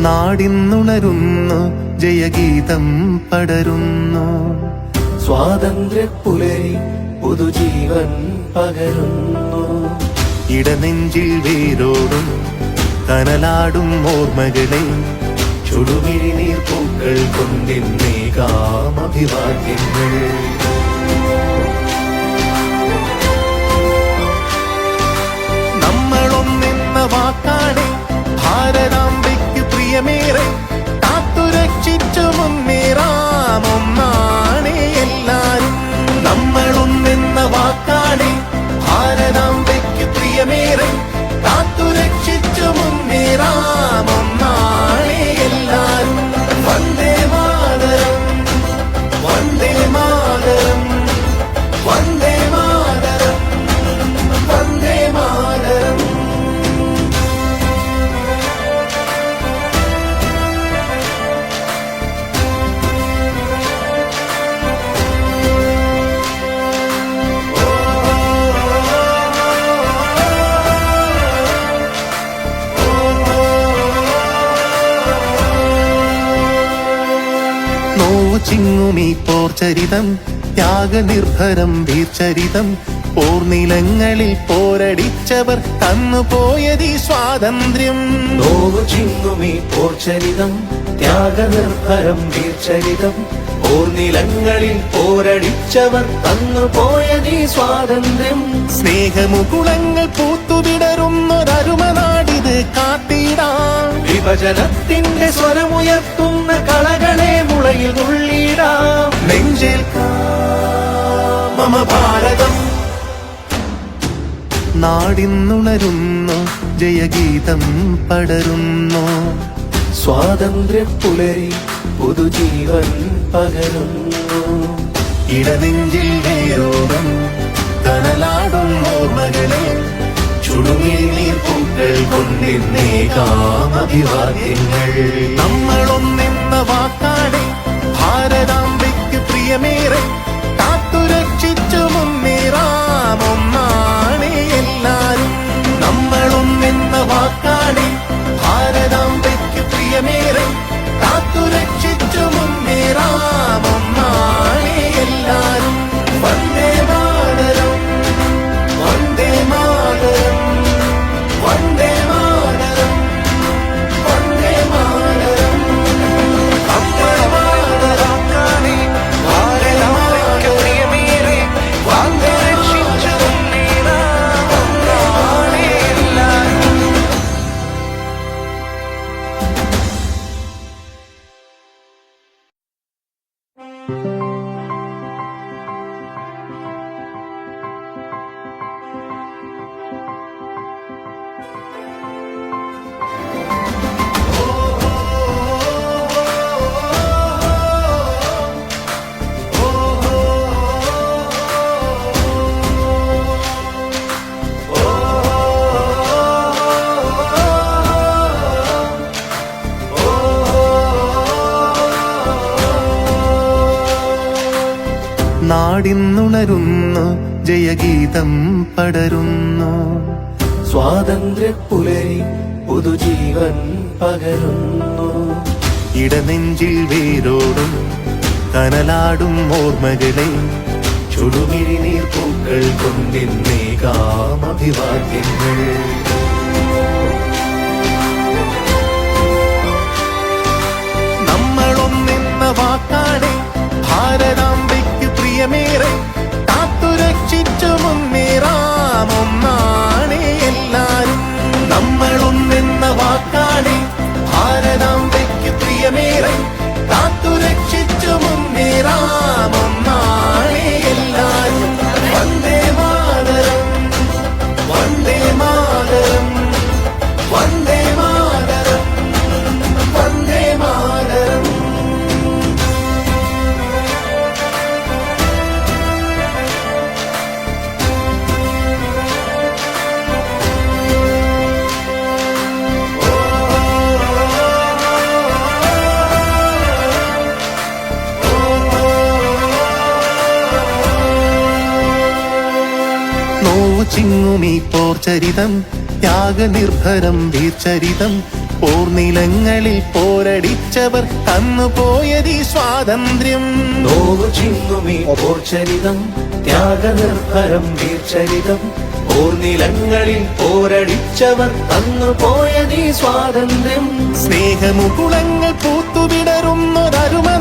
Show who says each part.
Speaker 1: നാടിന്നുണരുന്നു, ജയഗീതം പടരുന്നു.
Speaker 2: സ്വാതന്ത്ര്യപ്പുലരി പുതുജീവൻ പകരുന്നു.
Speaker 1: ഇടനെഞ്ചിൽ വേരോടും കനലാടും ഓർമ്മകളെ ചുടുമിഴിനീർ പൂക്കൾ കൊണ്ടിന്നേകാം അഭിവാദ്യങ്ങൾ. നമ്മളൊന്നെന്ന വാക്കാണ് ഭാരതാംബയ്ക്ക് പ്രിയമേറെ. കാത്തുരക്ഷിച്ചു മുന്നേറാം ഒന്നാണ് എല്ലാരും. നമ്മളൊന്നെന്ന വാക്കാണ് ഭാരതാംബയ്ക്ക് പ്രിയമേറെ. കാത്തുരക്ഷിച്ചു മുന്നേറാം ഒന്നാണ് എല്ലാരും. വന്ദേ മാതരം, വന്ദേ മാതരം, വന്ദേ മാതരം, വന്ദേ മാതരം. ചിങ്ങുമീ പോർചരിതം, ത്യാഗനിർഭരം വീർചരിതം. പോർനിലങ്ങളിൽ പോരടിച്ചവർ തന്നുപോയതീ സ്വാതന്ത്ര്യം.
Speaker 2: നോവു ചിങ്ങുമീ പോർചരിതം, ത്യാഗനിർഭരം വീർചരിതം. പോർനിലങ്ങളിൽ പോരടിച്ചവർ തന്നുപോയതീ സ്വാതന്ത്ര്യം.
Speaker 1: സ്നേഹമുകുളങ്ങൾ പൂത്തുവിടരുന്നൊരരുമനാടിത് കാത്തിടാം.
Speaker 2: വിഭജനത്തിന്റെ സ്വരമുയർത്തുന്ന കളകളെ മുളയിൽ നുള്ളിടാം.
Speaker 1: നെഞ്ചേൽക്കാം മമ ഭാരതം. നാടിന്നുണരുന്നു, ജയഗീതം പടരുന്നു.
Speaker 2: സ്വാതന്ത്ര്യപ്പുലരി പുതുജീവൻ പകരുന്നു.
Speaker 1: ഇടനെഞ്ചിൽ വേരോടും കനലാടും ഓർമ്മകളെ ചുടുമിഴിനീർ പൂക്കൾ കൊണ്ടിന്നേകാം അഭിവാദ്യങ്ങൾ. നമ്മളൊന്നെന്ന വാക്കാണ് ഭാരതാംബയ്ക്ക് പ്രിയമേറെ. കാത്തുരക്ഷിച്ചു മുന്നേറാം ഒന്നാണ് എല്ലാരും. നമ്മളൊന്നെന്ന വാക്കാണ് ഭാരതാംബയ്ക്ക് പ്രിയമേറെ. കാത്തുരക്ഷിച്ചു മുന്നേറാം ഒന്നാണ് എല്ലാരും. വന്ദേ മാതരം, വന്ദേ മാതരം, വന്ദേ മാതരം, വന്ദേ മാതരം. വന്ദേ മാതരം കാണി ഭാരതാംബയ്ക്ക് പ്രിയമേറെ. കാത്തുരക്ഷിച്ചു മുന്നേറാം ഒന്നാണ് എല്ലാരും. നാടിന്നുണരുന്നു, ജയഗീതം പടരുന്നു.
Speaker 2: സ്വാതന്ത്ര്യപ്പുലരി പുതുജീവൻ പകരുന്നു.
Speaker 1: ഇടനെഞ്ചിൽ വേരോടും കനലാടും ഓർമ്മകളെ ചുടുമിഴിനീർ പൂക്കൾ കൊണ്ടിന്നേകാം അഭിവാദ്യങ്ങൾ. നമ്മളൊന്നെന്ന വാക്കാണ് ഭാരതാംബയ്ക്ക് പ്രിയമേറെ. കാത്തുരക്ഷിച്ചു മുന്നേറാം ഒന്നാണ് എല്ലാരും. നമ്മളൊന്നെന്ന വാക്കാണ് ഭാരതാംബയ്ക്ക് പ്രിയമേറെ. കാത്തുരക്ഷിച്ചു മുന്നേറാം ഒന്നാണ് എല്ലാരും. വന്ദേ മാതരം, വന്ദേ മാതരം, വന്ദേ മാതരം. നോവു ചിങ്ങുമീ പോർചരിതം ത്യാഗനിർഭരം വീർചരിതം പോർനിലങ്ങളിൽ പോരടിച്ചവർ തന്നുപോയതീ സ്വാതന്ത്ര്യം
Speaker 2: നോവു ചിങ്ങുമീ പോർചരിതം ത്യാഗനിർഭരം വീർചരിതം പോർനിലങ്ങളിൽ പോരടിച്ചവർ തന്നുപോയതീ സ്വാതന്ത്ര്യം
Speaker 1: സ്നേഹമുകുളങ്ങൾ പൂത്തുവിടരുന്നൊരരുമ